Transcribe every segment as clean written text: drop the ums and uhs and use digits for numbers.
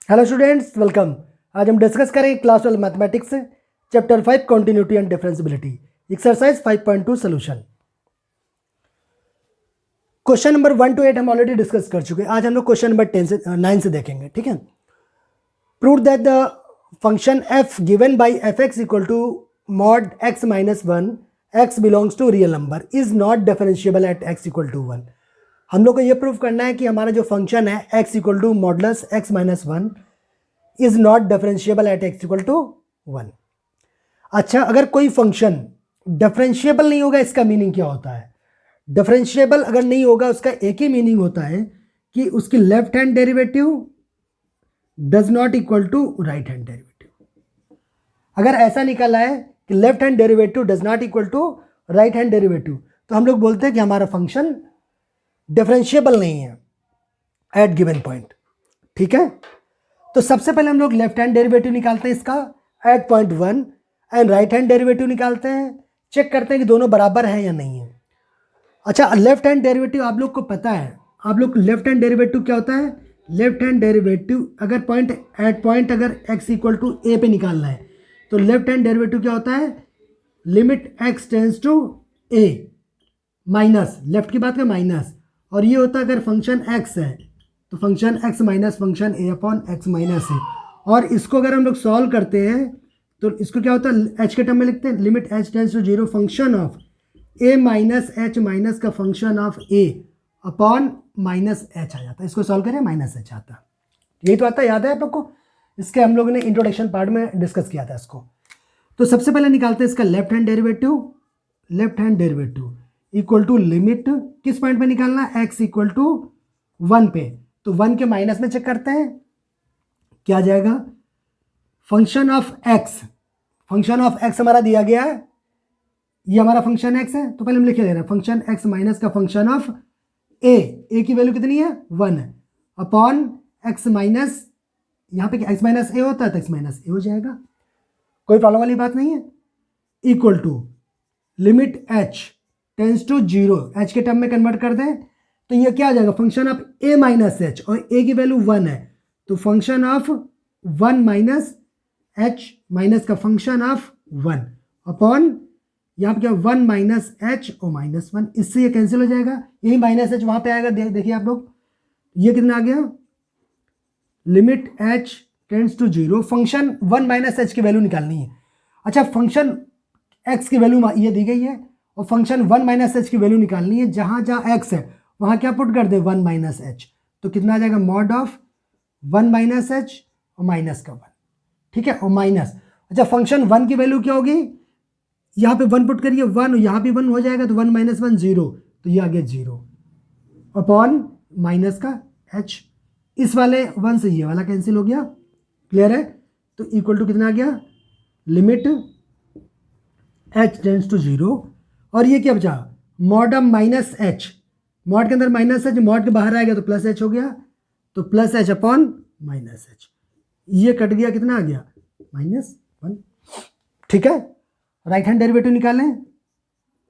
Hello students, welcome. आज हम discuss करेंगे क्लास 12 मैथमेटिक्स से chapter 5 continuity and differentiability exercise 5.2 solution. Question number 1 to 8 हम ऑलरेडी डिस्कस कर चुके हैं। आज हम लोग क्वेश्चन नंबर 10 से 9 से देखेंगे। ठीक है। Prove that the function f given by fx equal to mod x minus 1 x belongs to real number is not differentiable at x equal to 1। हम लोग को ये प्रूव करना है कि हमारा जो फंक्शन है x equal to modulus x minus 1 is not differentiable at x equal to 1। अच्छा, अगर कोई फंक्शन डिफरेंशिएबल नहीं होगा, इसका मीनिंग क्या होता है? डिफरेंशिएबल अगर नहीं होगा, उसका एक ही मीनिंग होता है कि उसकी left hand derivative does not equal to right hand derivative. अगर ऐसा निकला है कि left hand derivative does not equal to right hand derivative, तो हम लोग बोलते हैं कि हमारा फंक्शन डिफरेंशिएबल नहीं है एट गिवन पॉइंट। ठीक है। तो सबसे पहले हम लोग लेफ्ट हैंड डेरिवेटिव निकालते हैं इसका at point 1 and right hand derivative निकालते हैं, चेक करते हैं कि दोनों बराबर हैं या नहीं है। अच्छा, लेफ्ट हैंड डेरिवेटिव आप लोग को पता है, आप लोग लेफ्ट हैंड डेरिवेटिव क्या होता है? लेफ्ट हैंड डेरिवेटिव अगर पॉइंट अगर x इक्वल टू a पे निकालना है तो लेफ्ट हैंड डेरिवेटिव क्या होता है? Limit x tends to a minus, left की बात है माइनस, और ये होता है अगर फंक्शन x है तो function x minus function a upon x minus a. और इसको अगर हम लोग सॉल्व करते हैं तो इसको क्या होता है? h के टर्म में लिखते हैं limit h tends to 0 function of a minus h minus का function of a upon minus h आ जाता है। इसको सॉल्व करें माइनस h आता है, यही तो आता है, याद है आप लोग को? इसके हम लोगों ने इंट्रोडक्शन पार्ट में डिस्कस किया था इसको। तो सबसे पहले निकालते हैं इसका left hand derivative equal to limit किस पॉइंट पे निकालना है? x इक्वल टू 1 पे। तो 1 के माइनस में चेक करते हैं क्या आ जाएगा? फंक्शन ऑफ x हमारा दिया गया है, ये हमारा फंक्शन x है, तो पहले हम लिखे दे रहे हैं फंक्शन x माइनस का फंक्शन ऑफ a की वैल्यू कितनी है? 1 है, अपॉन x माइनस, यहाँ पे x माइनस a होता है तो x माइनस a हो जाएगा, कोई प्रॉब्लम वाली बात नहीं है। Equal to limit h tends to 0, h के टर्म में कन्वर्ट कर दें तो ये क्या आ जाएगा? Function of a minus h, और a की वैल्यू 1 है तो function of 1 minus h minus का फंक्शन ऑफ 1 अपॉन यहाँ पे क्या 1 माइनस h और माइनस 1, इससे ये कैंसिल हो जाएगा, यही माइनस h वहाँ पे आएगा। देखिए आप लोग, ये कितना आ गया? Limit h tends to 0 function 1 minus h की वैल्यू निकालनी है। अच्छा, फंक्शन x की वैल्यू ये दी गई है और फंक्शन 1 माइनस h की वैल्यू निकालनी है। जहाँ जहाँ x है वहाँ क्या पुट कर दे? 1 माइनस h, तो कितना आ जाएगा? मॉड ऑफ 1 माइनस h और माइनस का 1। ठीक है, और माइनस, अच्छा फंक्शन 1 की वैल्यू क्या होगी? यहाँ पे 1 पुट करिए 1 और यहाँ भी 1 हो जाएगा तो 1 माइनस 1 0, तो ये आ गया 0 अपॉन माइनस का h। इस वाले 1 से ये वाला कैंसिल हो गया, क्लियर है? तो इक्वल टू कितना आ गया? लिमिट h टेंस टू 0, और ये क्या बचा? Mod of minus h, mod के अंदर माइनस h, मॉड के बाहर आएगा तो प्लस h हो गया, तो plus h upon minus h, ये कट गया, कितना आ गया? माइनस 1। ठीक है, राइट हैंड डेरिवेटिव निकालें।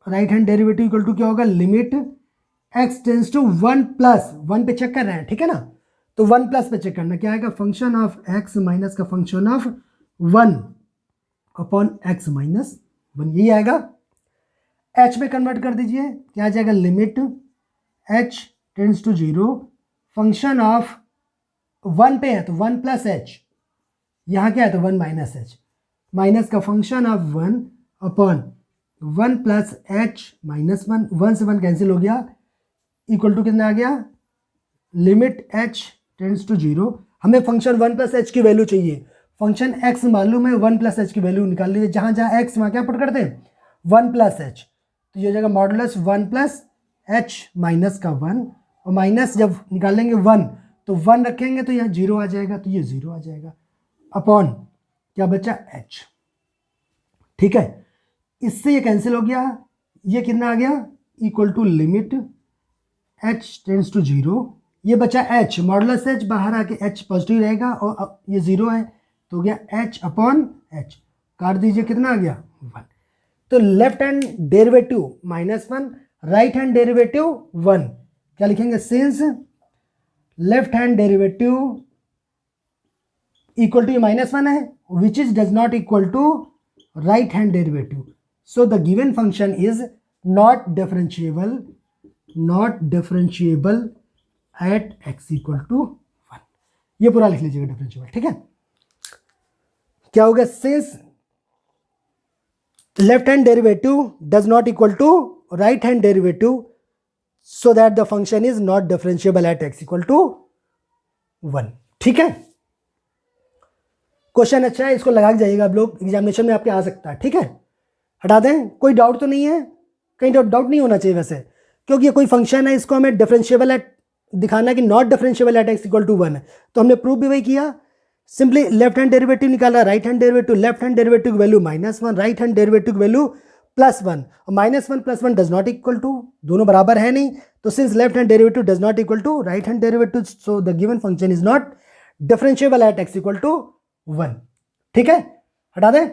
Right hand derivative equal to क्या होगा? Limit x tends to 1 plus 1 पे चेक कर रहे हैं, ठीक है ना? तो 1 प्लस पे चेक करना, क्या आएगा? फंक्शन ऑफ x माइनस का function of 1 upon x minus 1, यही आएगा। h में कन्वर्ट कर दीजिए, क्या आ जाएगा? Limit h tends to 0 function of 1 पे है तो 1 प्लस h, यहाँ क्या है? तो 1 माइनस h, माइनस का function of 1 upon 1 plus h minus 1, 1 से 1 कैंसिल हो गया, इक्वल टू कितना आ गया? Limit h tends to 0। हमें फंक्शन 1 प्लस h की वैल्यू चाहिए, फंक्शन x मालूम है, 1 प्लस h की वैल्यू निकाल लीजिए। जहाँ जहाँ x वहाँ क्या पुट करते हैं? 1 प्लस h, तो ये हो जाएगा मॉडुलस 1 प्लस h माइनस का 1, और माइनस जब निकालेंगे 1 तो 1 रखेंगे तो यहाँ 0 आ जाएगा, तो ये 0 आ जाएगा, अपॉन क्या बचा? h। ठीक है, इससे ये कैंसिल हो गया, ये कितना आ गया? Equal to limit h tends to 0, ये बचा h, मॉडुलस h बाहर आके h पॉजिटिव रहेगा और ये 0 है तो हो गया h अपॉन h, काट दीजिए, कितना आ गया? 1। तो left hand derivative -1, right hand derivative 1, क्या लिखेंगे? Since left hand derivative equal to ये -1 है, which is does not equal to right hand derivative. So the given function is not differentiable at x equal to 1. ये पूरा लिख लीजिएगा differentiable. ठीक है, क्या होगा? Since left hand derivative does not equal to right hand derivative, so that the function is not differentiable at x equal to 1. ठीक है, क्वेश्चन अच्छा है, इसको लगा के जाइएगा आप लोग, एग्जामिनेशन में आपके आ सकता है. ठीक है, हटा दें. कोई डाउट तो नहीं है? कहीं डाउट नहीं होना चाहिए वैसे, क्योंकि ये कोई फंक्शन है, इसको हमें डिफरेंशिएबल एट दिखाना है कि not differentiable at x equal to 1 है. तो हमने प्रूफ भी वही किया, सिंपली लेफ्ट हैंड डेरिवेटिव निकाला, right hand derivative, left hand derivative की वैल्यू -1, राइट हैंड डेरिवेटिव की value +1. -1 + 1 does not equal to, दोनों बराबर है नहीं, तो since left hand derivative does not equal to right hand derivative, so the given function is not differentiable at x equal to 1. ठीक है, हटा दें.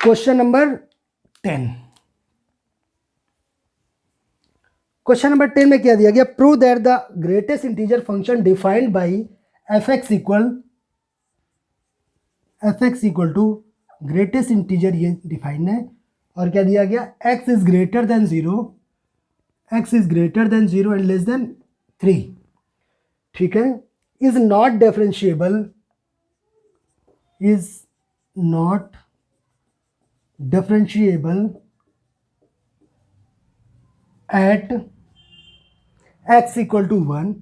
Question number 10. क्वेश्चन नंबर 10 में क्या दिया गया? Prove that the greatest integer function defined by fx equal to greatest integer, ये defined है, और क्या दिया गया? x is greater than 0 and less than 3. ठीक है, is not differentiable at x equal to 1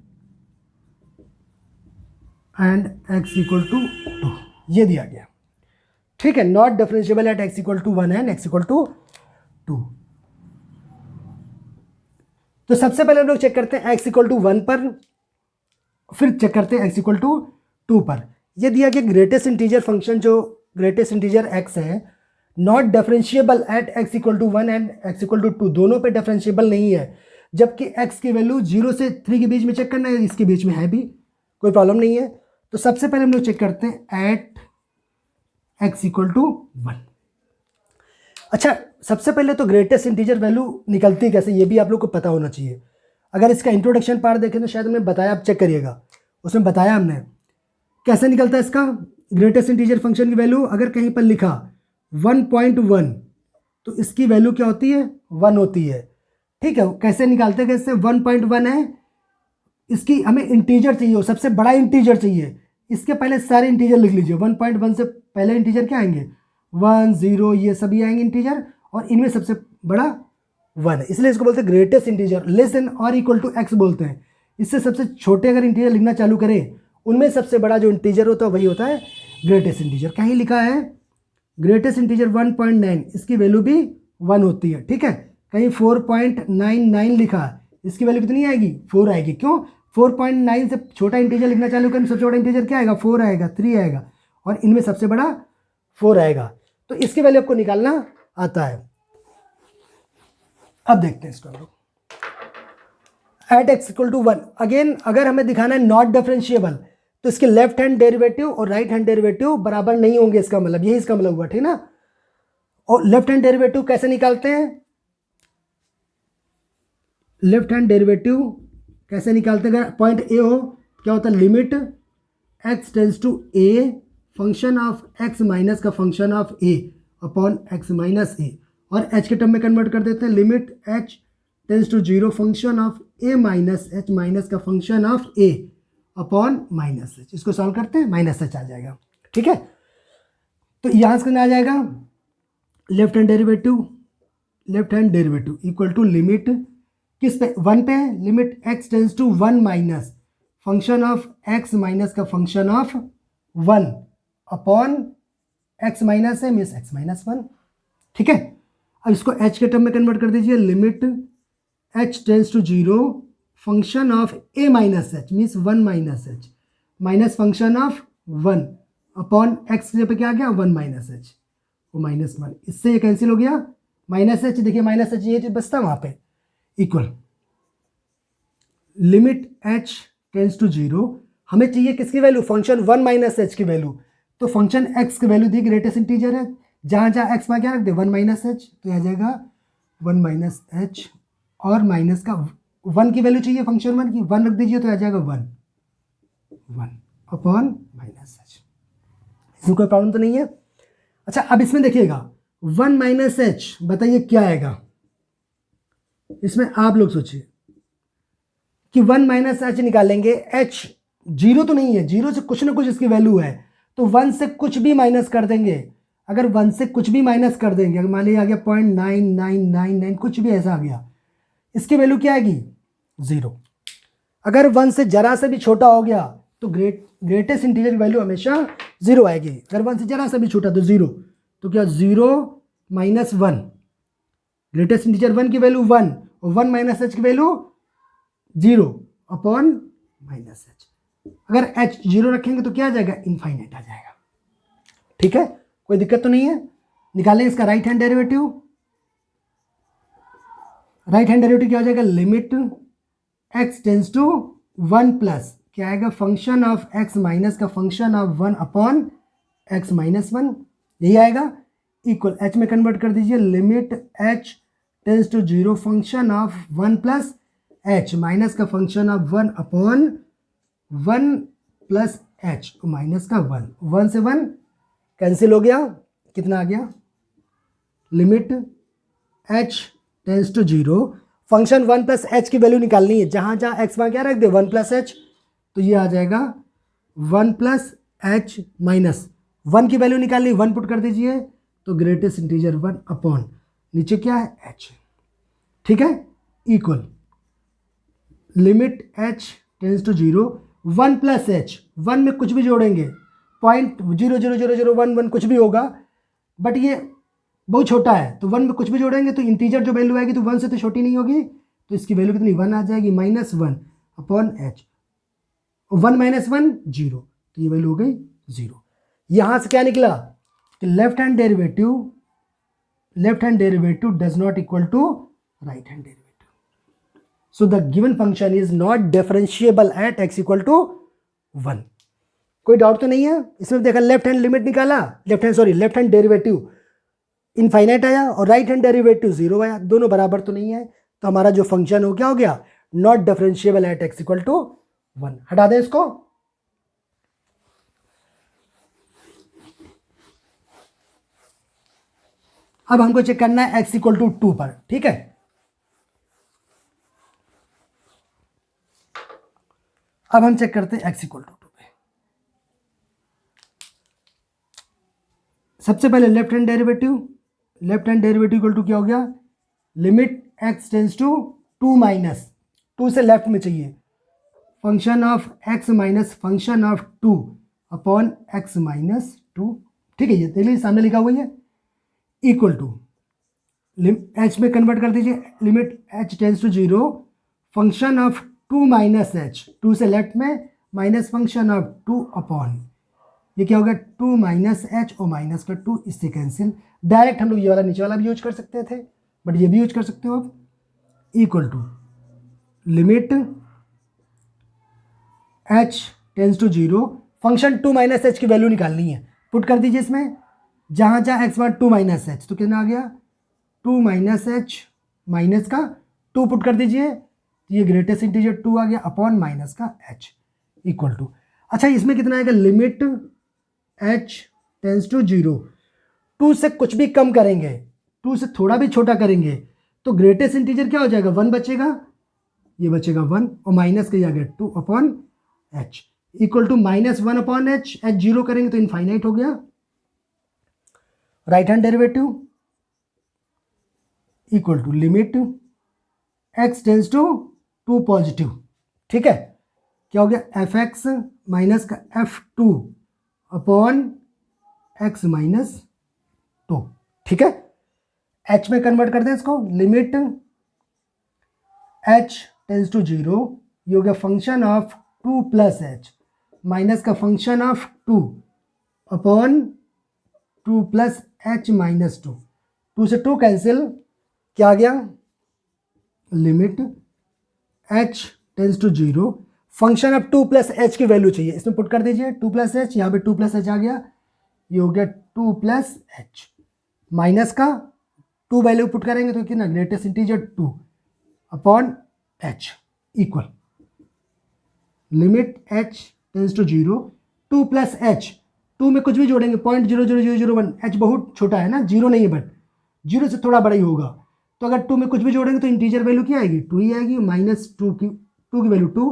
and x equal to 2. ये दिया गया. ठीक है, not differentiable at x equal to 1 and x equal to 2. तो सबसे पहले हम लोग चेक करते हैं x इक्वल टू 1 पर, फिर चेक करते हैं x इक्वल टू 2 पर. ये दिया गया ग्रेटेस्ट इंटीजर फंक्शन, जो ग्रेटेस्ट इंटीजर x है, not differentiable at x equal to 1 and x equal to 2, दोनों पे डिफरेंशिएबल नहीं है, जबकि x की वैल्यू 0 से 3 के बीच में चेक करना है, इसके बीच में है भी, कोई प्रॉब्लम नहीं है. तो सबसे पहले हम लोग चेक करते हैं एट x इक्वल टू 1. अच्छा, सबसे पहले तो ग्रेटेस्ट इंटीजर वैल्यू निकलती है कैसे, ये भी आप लोग को पता होना चाहिए. अगर इसका इंट्रोडक्शन पार्ट देखें तो शायद हमने बताया, आप चेक करिएगा, उसमें बताया हमने कैसे निकलता है इसका ग्रेटेस्ट इंटीजर फंक्शन की वैल्यू. अगर कहीं पर लिखा 1.1 तो इसकी वैल्यू क्या होती है? 1 होती है. ठीक है, कैसे निकालते हैं? कैसे? 1.1 है, इसकी हमें इंटीजर चाहिए, सबसे बड़ा इंटीजर चाहिए, इसके पहले सारे इंटीजर लिख लीजिए. 1.1 से पहले इंटीजर क्या आएंगे? 1, 0, ये सभी आएंगे इंटीजर, और इनमें सबसे बड़ा 1 है, इसलिए इसको बोलते हैं ग्रेटेस्ट इंटीजर. लेस देन और इक्वल टू x बोलते हैं. इससे सबसे छोटे अगर इंटीजर लिखना चालू करें, उनमें सबसे बड़ा जो इंटीजर होता है वही होता है ग्रेटेस्ट इंटीजर. कहीं लिखा है ग्रेटेस्ट इंटीजर 1.9, इसकी वैल्यू भी 1 होती है. ठीक है, कहीं 4.99 लिखा, इसकी वैल्यू कितनी आएगी? 4 आएगी. क्यों? 4.9 से छोटा इंटीजर लिखना चालू करें, सबसे बड़ा इंटीजर क्या आएगा? 4 आएगा, 3 आएगा, और इनमें सबसे बड़ा 4 आएगा. तो इसकी वैल्यू आपको निकालना आता है. अब देखते हैं इसको हम लोग. At x equal to 1, again अगर हमें दिखाना है नॉट डिफरेंशिएबल, तो इसके लेफ्ट हैंड डेरिवेटिव और राइट हैंड डेरिवेटिव बराबर नहीं होंगे, इसका मतलब यही इसका मतलब हुआ. ठीक ना? और लेफ्ट हैंड डेरिवेटिव कैसे निकालते हैं? लेफ्ट हैंड डेरिवेटिव कैसे निकालते हैं? अगर पॉइंट ए हो, क्या होता है? Limit x tends to a function of x minus का function of a upon x minus a, और h के टर्म में कन्वर्ट कर देते हैं. Limit h tends to 0 function of a minus h minus का function of a upon minus h. इसको solve करते हैं, माइनस h आ जाएगा. ठीक है, तो यहाँ से आ जाएगा left hand derivative equal to limit किस पे? 1 पे है. Limit x tends to 1 minus function of x minus का function of 1 upon x minus है, मीन्स x माइनस 1. ठीक है, अब इसको h के टर्म में कन्वर्ट कर दीजिए. Limit h tends to 0 function of a minus h means 1 minus h minus function of 1 upon x पे क्या आ गया? 1 माइनस h, वो माइनस 1, इससे ये कैंसिल हो गया. माइनस h, देखिए माइनस h ये बचता वहाँ पे, equal limit h tends to 0. हमें चाहिए किसकी वैल्यू? फंक्शन 1 माइनस h की वैल्यू. तो तो फंक्शन एक्स की वैल्यू दी ग्रेटेस्ट इंटीजर है, जहाँ जहाँ एक्स में क्या रख दे 1 माइनस एच, तो आ जाएगा 1 माइनस एच, और माइनस का 1 की वैल्यू चाहिए फंक्शन 1 की, 1 रख दीजिए तो आ जाएगा 1 अपॉन माइनस एच। इसमें कोई प्रॉब्लम तो नहीं है। अच्छा अब इसमें देखिएगा 1 माइनस एच, बताइए क्या आएगा इसमें, आप लोग सोचिए कि 1 माइनस एच निकालेंगे, एच जीरो तो नहीं है, जीरो से कुछ ना कुछ इसकी वैल्यू है, तो 1 से कुछ भी माइनस कर देंगे। अगर 1 से कुछ भी माइनस कर देंगे, अगर मान लीजिए आ गया 0.9999 कुछ भी ऐसा आ गया, इसकी वैल्यू क्या आएगी 0। अगर 1 से जरा से भी छोटा हो गया तो ग्रेटेस्ट इंटीजर की वैल्यू हमेशा 0 आएगी। अगर 1 से जरा से भी छोटा तो 0, तो क्या 0 माइनस 1, ग्रेटेस्ट इंटीजर 1 की वैल्यू 1 और 1 माइनस एच की वैल्यू 0 अपॉन माइनस एच। अगर एच 0 रखेंगे तो क्या आ जाएगा, इनफाइनाइट आ जाएगा। ठीक है, कोई दिक्कत तो नहीं है। निकालें इसका right hand derivative. Right hand derivative क्या हो जाएगा, limit x tends to 1 plus क्या आएगा, फंक्शन ऑफ एक्स माइनस का function of 1 upon x minus 1, यही आएगा। इक्वल एच में कन्वर्ट कर दीजिए, limit h tends to 0 function of 1 plus h minus का function of 1 upon 1 plus h minus का 1 से 1 कैंसिल हो गया, कितना आ गया, limit h tends to 0 function 1 plus h की वैल्यू निकालनी है, जहाँ जहाँ एक्स वहाँ क्या रख दे 1 प्लस एच, तो ये आ जाएगा 1 प्लस एच माइनस 1 की वैल्यू निकालनी, 1 पुट कर दीजिए तो ग्रेटेस्ट इंटीजर 1 अपॉन नीचे क्या है एच। ठीक है, equal limit h tends to 0 1 plus h, 1 में कुछ भी जोड़ेंगे 0.00001 कुछ भी होगा, बट ये बहुत छोटा है, तो 1 में कुछ भी जोड़ेंगे तो इंटीजर जो वैल्यू आएगी तो 1 से तो छोटी नहीं होगी, तो इसकी वैल्यू कितनी 1 आ जाएगी, -1 अपॉन एच, 1 माइनस 1 0, तो ये वैल्यू हो गई 0। यहाँ से क्या निकला कि left hand derivative does not equal to right hand derivative, so the given function is not differentiable at x equal to 1। कोई डाउट तो नहीं है इसमें। देखा लेफ्ट हैंड लिमिट निकाला, लेफ्ट हैंड डेरिवेटिव इनफाइनाइट आया और राइट हैंड डेरिवेटिव 0 आया, दोनों बराबर तो नहीं है, तो हमारा जो फंक्शन हो क्या हो गया, not differentiable at x equal to 1। हटा दें इसको। अब हमको चेक करना है x इक्वल टू 2 पर। ठीक है, अब हम चेक करते हैं x इक्वल टू 2 पे। सबसे पहले left hand derivative equal to क्या हो गया, limit x tends to 2 minus 2 से लेफ्ट में चाहिए, function of x minus function of 2 upon x minus 2। ठीक है, ये देख लीजिए सामने लिखा हुआ है, इक्वल टू h में कन्वर्ट कर दीजिए, limit h tends to 0 function of 2 minus h, 2 से लेफ्ट में माइनस फंक्शन ऑफ 2 अपॉन, ये क्या होगा 2 माइनस एच और माइनस का 2 इससे कैंसिल। डायरेक्ट हम लोग ये वाला नीचे वाला भी यूज कर सकते थे, बट ये भी यूज कर सकते हो आप। Equal to limit h tends to 0 function 2 minus h की वैल्यू निकालनी है, पुट कर दीजिए इसमें, जहाँ जहाँ x वन 2 माइनस एच, तो कितना आ गया 2 माइनस एच माइनस का 2 पुट कर दीजिए, तो ये ग्रेटेस्ट इंटीजर 2 आ गया अपॉन माइनस का h इक्वल टू। अच्छा इसमें कितना आएगा, लिमिट h टेंस टू 0 2 से कुछ भी कम करेंगे, 2 से थोड़ा भी छोटा करेंगे, तो ग्रेटेस्ट इंटीजर क्या हो जाएगा 1 बचेगा, ये बचेगा 1 और माइनस का आ गया 2 upon h equal to -1 upon h 0 करेंगे तो इनफाइनाइट हो गया। Right hand derivative equal to limit x tends to 2 positive. ठीक है, क्या हो गया f(x) माइनस का f(2) अपॉन x माइनस 2। ठीक है, h में कन्वर्ट कर दें इसको, लिमिट h टेंस टू 0, ये हो गया function of 2 plus h minus का function of 2 upon 2 plus h minus 2, 2 से 2 कैंसिल, क्या आ गया limit h tends to 0 function of 2 plus h की वैल्यू चाहिए, इसमें पुट कर दीजिए 2 प्लस एच, यहाँ पे 2 प्लस एच आ गया, ये हो गया 2 प्लस एच, माइनस का 2 वैल्यू पुट करेंगे तो कितना, greatest integer 2 upon h equal limit h tends to 0, 2 plus h, 2 में कुछ भी जोड़ेंगे 0.00001, एच बहुत छोटा है ना, 0 नहीं है, बट 0 से थोड़ा बड़ा ही होगा, तो अगर 2 में कुछ भी जोड़ेंगे तो इंटीजर वैल्यू क्या आएगी, 2 ही आएगी, माइनस 2 की value 2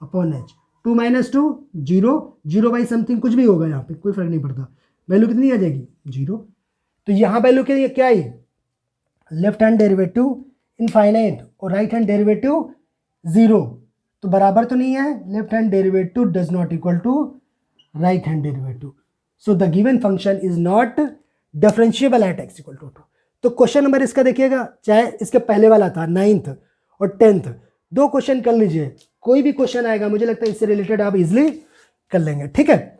upon H, 2 minus 2 0, 0 by something कुछ भी होगा, यहाँ पे कोई फर्क नहीं पड़ता, वैल्यू कितनी आ जाएगी 0। तो यहाँ वैल्यू क्या है, लेफ्ट हैंड डेरिवेटिव इनफाइनाइट और राइट हैंड डेरिवेटिव 0, तो बराबर तो नहीं है, left hand derivative does not equal to right hand derivative, so the given function is not differentiable at x equal to 2। तो क्वेश्चन नंबर इसका देखिएगा, चाहे इसके पहले वाला था 9th और 10th, 2 क्वेश्चन कर लीजिए, कोई भी क्वेश्चन आएगा मुझे लगता है इससे रिलेटेड आप इजिली कर लेंगे, ठीक है।